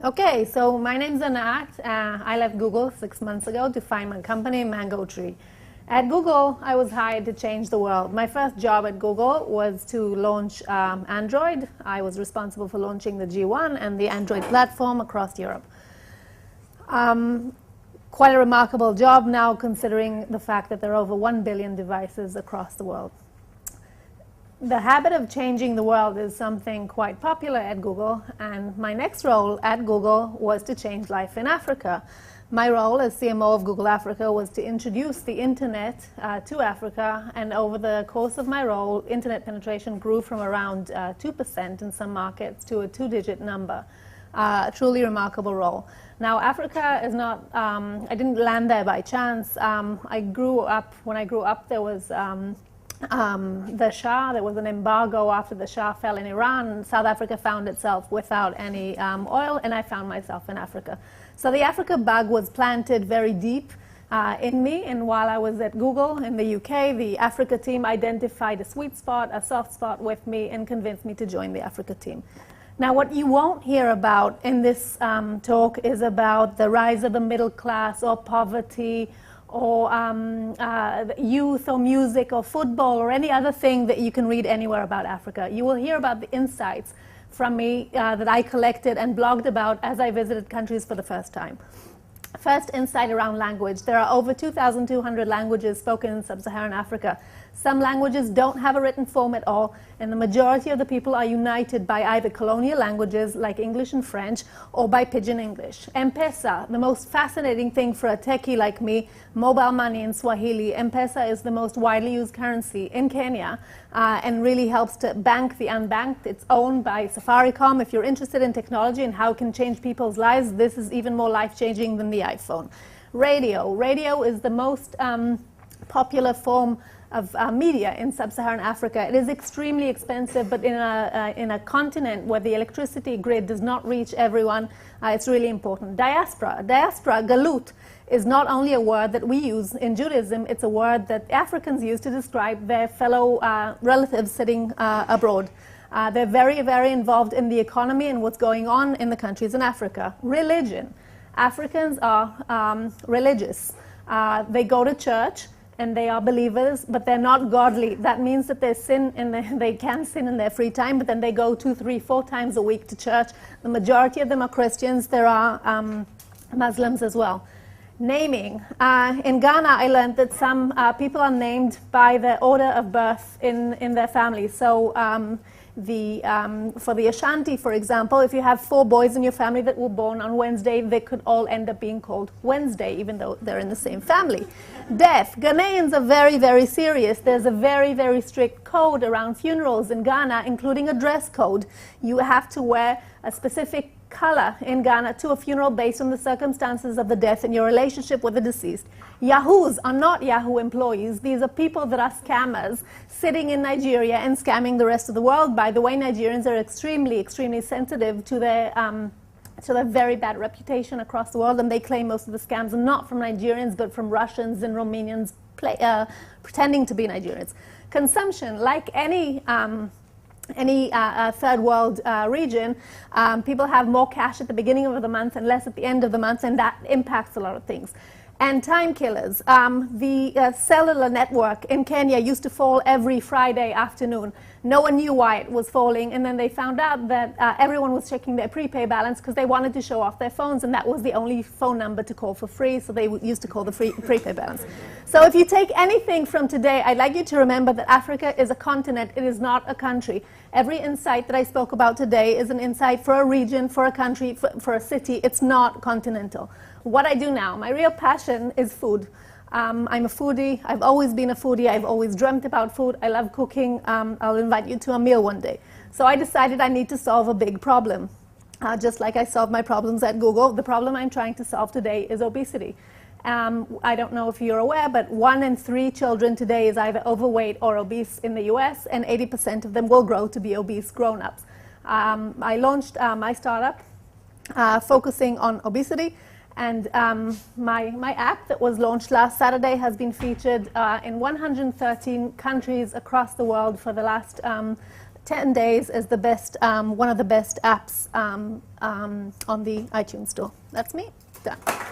Okay, so my name's Anat. I left Google 6 months ago to find my company, Mango Tree. At Google, I was hired to change the world. My first job at Google was to launch Android. I was responsible for launching the G1 and the Android platform across Europe. Quite a remarkable job now, considering the fact that there are over 1 billion devices across the world. The habit of changing the world is something quite popular at Google, and my next role at Google was to change life in Africa. My role as CMO of Google Africa was to introduce the internet to Africa, and over the course of my role, internet penetration grew from around 2% in some markets to a two-digit number. A truly remarkable role. Now, Africa is not, I didn't land there by chance. When I grew up, there was the Shah. There was an embargo after the Shah fell in Iran. South Africa found itself without any oil, and I found myself in Africa. So the Africa bug was planted very deep in me, and while I was at Google in the UK, the Africa team identified a sweet spot, a soft spot with me, and convinced me to join the Africa team. Now, what you won't hear about in this talk is about the rise of the middle class or poverty or youth or music or football or any other thing that you can read anywhere about Africa. You will hear about the insights from me that I collected and blogged about as I visited countries for the first time. First, insight around language. There are over 2,200 languages spoken in sub-Saharan Africa. Some languages don't have a written form at all, and the majority of the people are united by either colonial languages like English and French or by Pidgin English. M-Pesa, the most fascinating thing for a techie like me, mobile money in Swahili. M-Pesa is the most widely used currency in Kenya and really helps to bank the unbanked. It's owned by Safaricom. If you're interested in technology and how it can change people's lives, this is even more life-changing than the iPhone. Radio. Radio is the most popular form of media in sub-Saharan Africa. It is extremely expensive, but in a continent where the electricity grid does not reach everyone, it's really important. Diaspora. Diaspora, galut, is not only a word that we use in Judaism, it's a word that Africans use to describe their fellow relatives sitting abroad. They're very, very involved in the economy and what's going on in the countries in Africa. Religion. Africans are religious. They go to church, and they are believers, but they're not godly. That means that they can sin in their free time, but then they go 2, 3, 4 times a week to church. The majority of them are Christians. There are Muslims as well. Naming. In Ghana, I learned that some people are named by their order of birth in their family. So for the Ashanti, for example, if you have 4 boys in your family that were born on Wednesday, they could all end up being called Wednesday, even though they're in the same family. Death. Ghanaians are very, very serious. There's a very, very strict code around funerals in Ghana, including a dress code. You have to wear a specific color in Ghana to a funeral based on the circumstances of the death and your relationship with the deceased. Yahoos are not Yahoo employees. These are people that are scammers sitting in Nigeria and scamming the rest of the world. By the way, Nigerians are extremely, extremely sensitive to their very bad reputation across the world, and they claim most of the scams are not from Nigerians but from Russians and Romanians pretending to be Nigerians. Consumption, like any third world region, people have more cash at the beginning of the month and less at the end of the month, and that impacts a lot of things. And time killers. The cellular network in Kenya used to fall every Friday afternoon. No one knew why it was falling, and then they found out that everyone was checking their prepay balance because they wanted to show off their phones, and that was the only phone number to call for free, so they used to call the prepay balance. So if you take anything from today, I'd like you to remember that Africa is a continent. It is not a country. Every insight that I spoke about today is an insight for a region, for a country, for a city. It's not continental. What I do now, my real passion is food. I'm a foodie. I've always been a foodie. I've always dreamt about food. I love cooking. I'll invite you to a meal one day. So I decided I need to solve a big problem. Just like I solved my problems at Google, the problem I'm trying to solve today is obesity. I don't know if you're aware, but 1 in 3 children today is either overweight or obese in the US, and 80% of them will grow to be obese grown-ups. I launched my startup focusing on obesity. And my app that was launched last Saturday has been featured in 113 countries across the world for the last 10 days is the best, one of the best apps on the iTunes Store. That's me. Done.